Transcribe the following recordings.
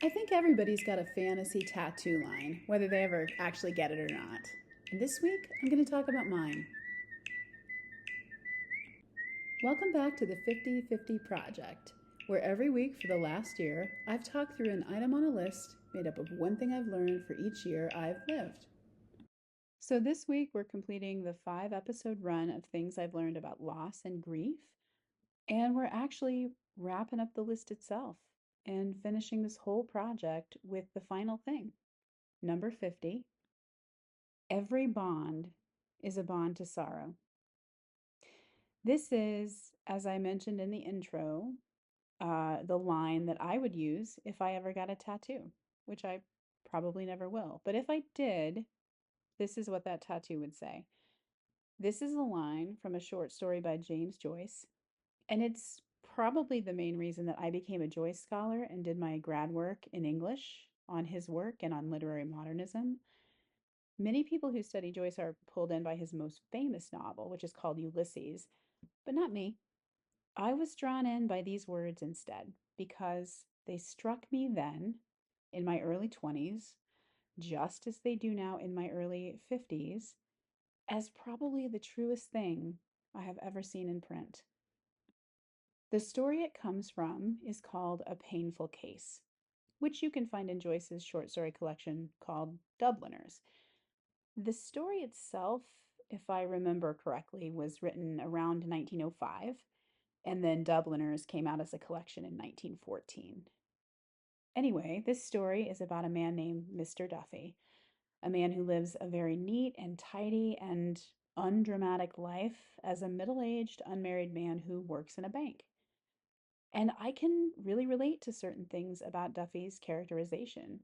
I think everybody's got a fantasy tattoo line, whether they ever actually get it or not. And this week, I'm going to talk about mine. Welcome back to the 50/50 Project, where every week for the last year, I've talked through an item on a list made up of one thing I've learned for each year I've lived. So this week, we're completing the 5 episode run of things I've learned about loss and grief, and we're actually wrapping up the list itself and finishing this whole project with the final thing. Number 50, every bond is a bond to sorrow. This is, as I mentioned in the intro, the line that I would use if I ever got a tattoo, which I probably never will. But if I did, this is what that tattoo would say. This is a line from a short story by James Joyce, and it's probably the main reason that I became a Joyce scholar and did my grad work in English on his work and on literary modernism. Many people who study Joyce are pulled in by his most famous novel, which is called Ulysses, but not me. I was drawn in by these words instead because they struck me then, in my early 20s, just as they do now in my early 50s, as probably the truest thing I have ever seen in print. The story it comes from is called A Painful Case, which you can find in Joyce's short story collection called Dubliners. The story itself, if I remember correctly, was written around 1905, and then Dubliners came out as a collection in 1914. Anyway, this story is about a man named Mr. Duffy, a man who lives a very neat and tidy and undramatic life as a middle aged, unmarried man who works in a bank. And I can really relate to certain things about Duffy's characterization.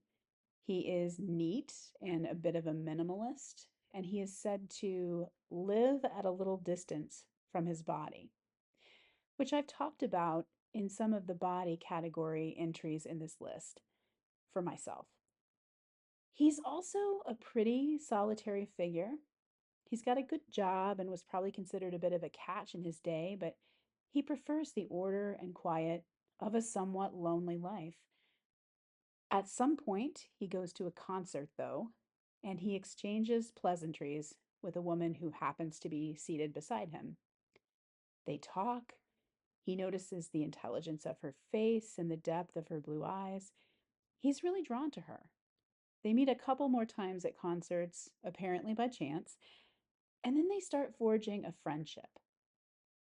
He is neat and a bit of a minimalist, and he is said to live at a little distance from his body, which I've talked about in some of the body category entries in this list for myself. He's also a pretty solitary figure. He's got a good job and was probably considered a bit of a catch in his day, but he prefers the order and quiet of a somewhat lonely life. At some point, he goes to a concert, though, and he exchanges pleasantries with a woman who happens to be seated beside him. They talk. He notices the intelligence of her face and the depth of her blue eyes. He's really drawn to her. They meet a couple more times at concerts, apparently by chance, and then they start forging a friendship.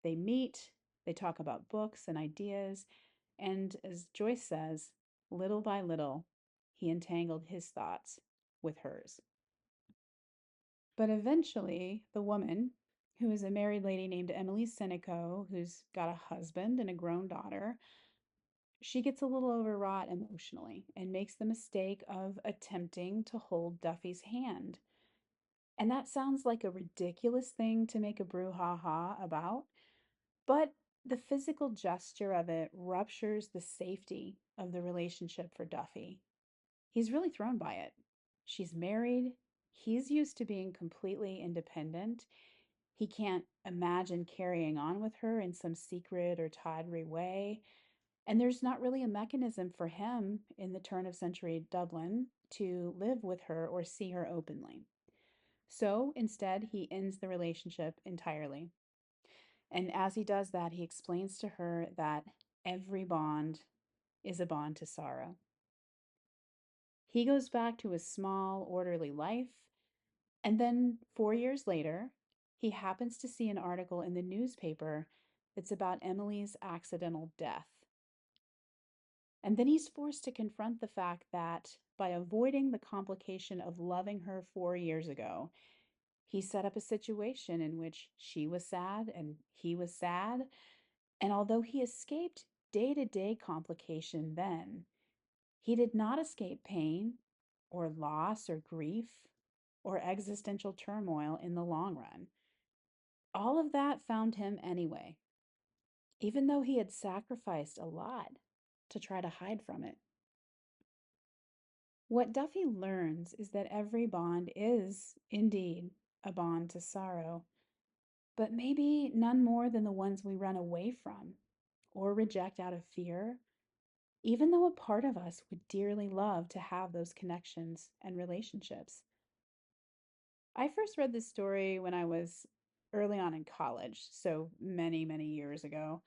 They meet, they talk about books and ideas, and as Joyce says, little by little, he entangled his thoughts with hers. But eventually, the woman, who is a married lady named Emily Seneco, who's got a husband and a grown daughter, she gets a little overwrought emotionally and makes the mistake of attempting to hold Duffy's hand. And that sounds like a ridiculous thing to make a brouhaha about, but the physical gesture of it ruptures the safety of the relationship for Duffy. He's really thrown by it. She's married. He's used to being completely independent. He can't imagine carrying on with her in some secret or tawdry way. And there's not really a mechanism for him in the turn of century Dublin to live with her or see her openly. So instead, he ends the relationship entirely. And as he does that, he explains to her that every bond is a bond to sorrow. He goes back to his small, orderly life, and then 4 years later, he happens to see an article in the newspaper that's about Emily's accidental death. And then he's forced to confront the fact that by avoiding the complication of loving her 4 years ago, he set up a situation in which she was sad and he was sad. And although he escaped day to day complication then, he did not escape pain or loss or grief or existential turmoil in the long run. All of that found him anyway, even though he had sacrificed a lot to try to hide from it. What Duffy learns is that every bond is, indeed, a bond to sorrow, but maybe none more than the ones we run away from or reject out of fear even though a part of us would dearly love to have those connections and relationships. I first read this story when I was early on in college, so many, many years ago.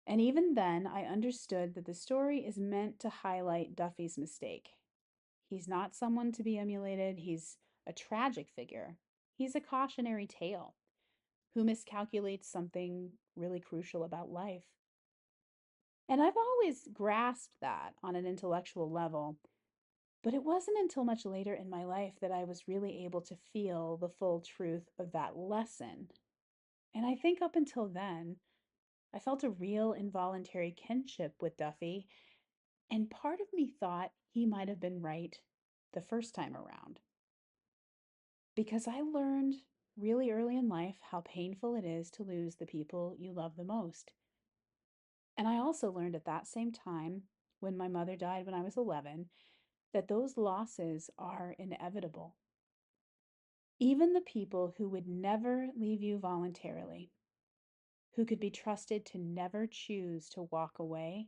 And even then, I understood that the story is meant to highlight Duffy's mistake. He's not someone to be emulated, he's a tragic figure. He's a cautionary tale who miscalculates something really crucial about life. And I've always grasped that on an intellectual level, but it wasn't until much later in my life that I was really able to feel the full truth of that lesson. And I think up until then, I felt a real involuntary kinship with Duffy, and part of me thought he might have been right the first time around. Because I learned really early in life how painful it is to lose the people you love the most. And I also learned at that same time, when my mother died when I was 11, that those losses are inevitable. Even the people who would never leave you voluntarily, who could be trusted to never choose to walk away,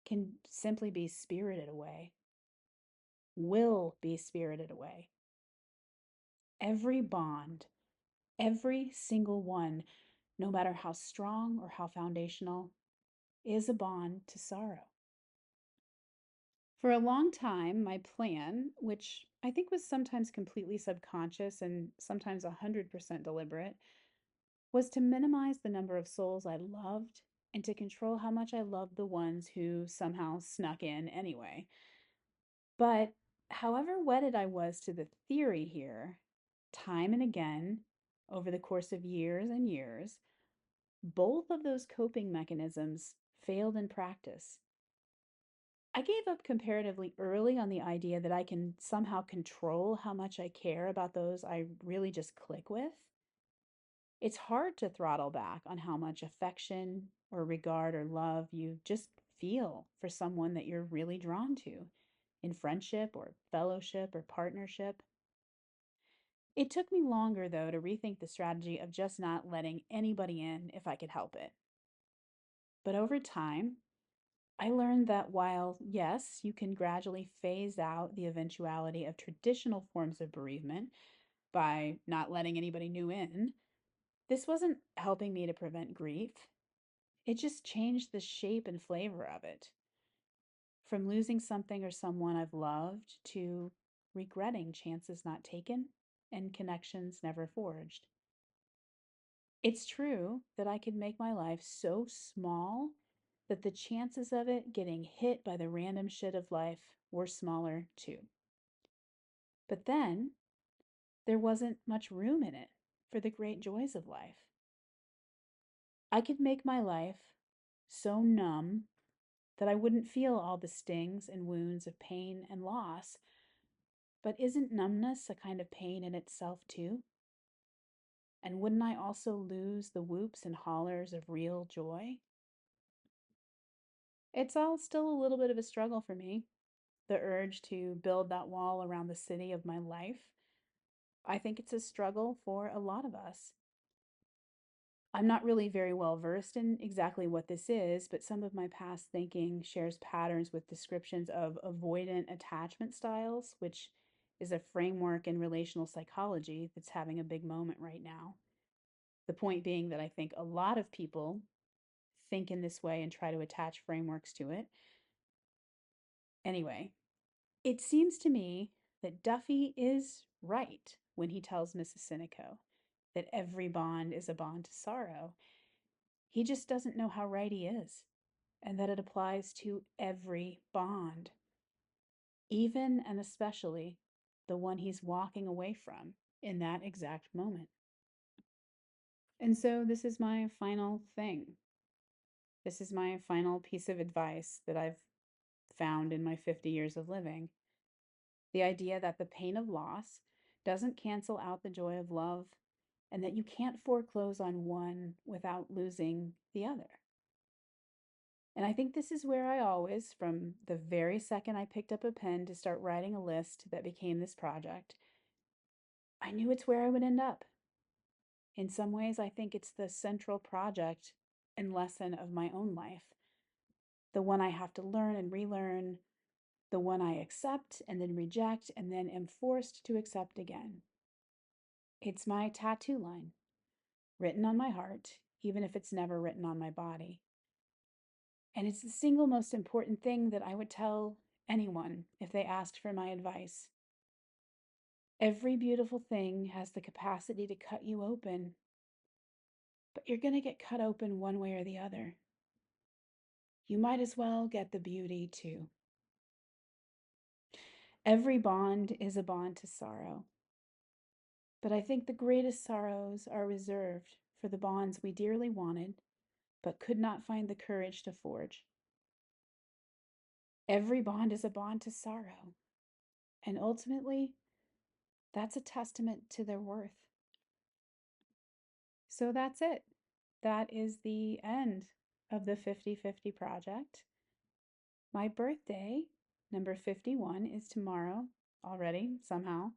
can simply be spirited away, will be spirited away. Every bond, every single one, no matter how strong or how foundational, is a bond to sorrow. For a long time, my plan, which I think was sometimes completely subconscious and sometimes 100% deliberate, was to minimize the number of souls I loved and to control how much I loved the ones who somehow snuck in anyway. But however wedded I was to the theory here, time and again, over the course of years and years, both of those coping mechanisms failed in practice. I gave up comparatively early on the idea that I can somehow control how much I care about those I really just click with. It's hard to throttle back on how much affection or regard or love you just feel for someone that you're really drawn to in friendship or fellowship or partnership. It took me longer, though, to rethink the strategy of just not letting anybody in if I could help it. But over time, I learned that while, yes, you can gradually phase out the eventuality of traditional forms of bereavement by not letting anybody new in, this wasn't helping me to prevent grief. It just changed the shape and flavor of it. From losing something or someone I've loved to regretting chances not taken and connections never forged. It's true that I could make my life so small that the chances of it getting hit by the random shit of life were smaller too. But then there wasn't much room in it for the great joys of life. I could make my life so numb that I wouldn't feel all the stings and wounds of pain and loss. But isn't numbness a kind of pain in itself too? And wouldn't I also lose the whoops and hollers of real joy? It's all still a little bit of a struggle for me. The urge to build that wall around the city of my life. I think it's a struggle for a lot of us. I'm not really very well versed in exactly what this is, but some of my past thinking shares patterns with descriptions of avoidant attachment styles, which is a framework in relational psychology that's having a big moment right now. The point being that I think a lot of people think in this way and try to attach frameworks to it. Anyway, it seems to me that Duffy is right when he tells Mrs. Sinico that every bond is a bond to sorrow. He just doesn't know how right he is, and that it applies to every bond, even and especially the one he's walking away from in that exact moment. And so, this is my final thing. This is my final piece of advice that I've found in my 50 years of living. The idea that the pain of loss doesn't cancel out the joy of love, and that you can't foreclose on one without losing the other. And I think this is where I always, from the very second I picked up a pen to start writing a list that became this project, I knew it's where I would end up. In some ways, I think it's the central project and lesson of my own life. the one I have to learn and relearn, the one I accept and then reject and then am forced to accept again. It's my tattoo line, written on my heart, even if it's never written on my body. And it's the single most important thing that I would tell anyone if they asked for my advice. Every beautiful thing has the capacity to cut you open, but you're going to get cut open one way or the other. You might as well get the beauty too. Every bond is a bond to sorrow. But I think the greatest sorrows are reserved for the bonds we dearly wanted, but could not find the courage to forge. Every bond is a bond to sorrow. And ultimately, that's a testament to their worth. So that's it. That is the end of the 50/50 project. My birthday, number 51, is tomorrow already, somehow.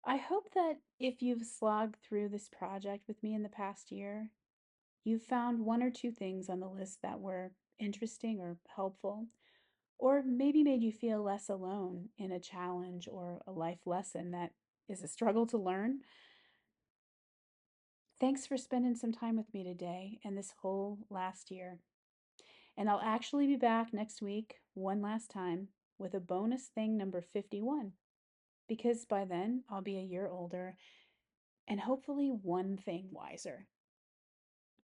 I hope that if you've slogged through this project with me in the past year, you've found one or two things on the list that were interesting or helpful, or maybe made you feel less alone in a challenge or a life lesson that is a struggle to learn. Thanks for spending some time with me today and this whole last year. And I'll actually be back next week, one last time, with a bonus thing number 51, because by then I'll be a year older and hopefully one thing wiser.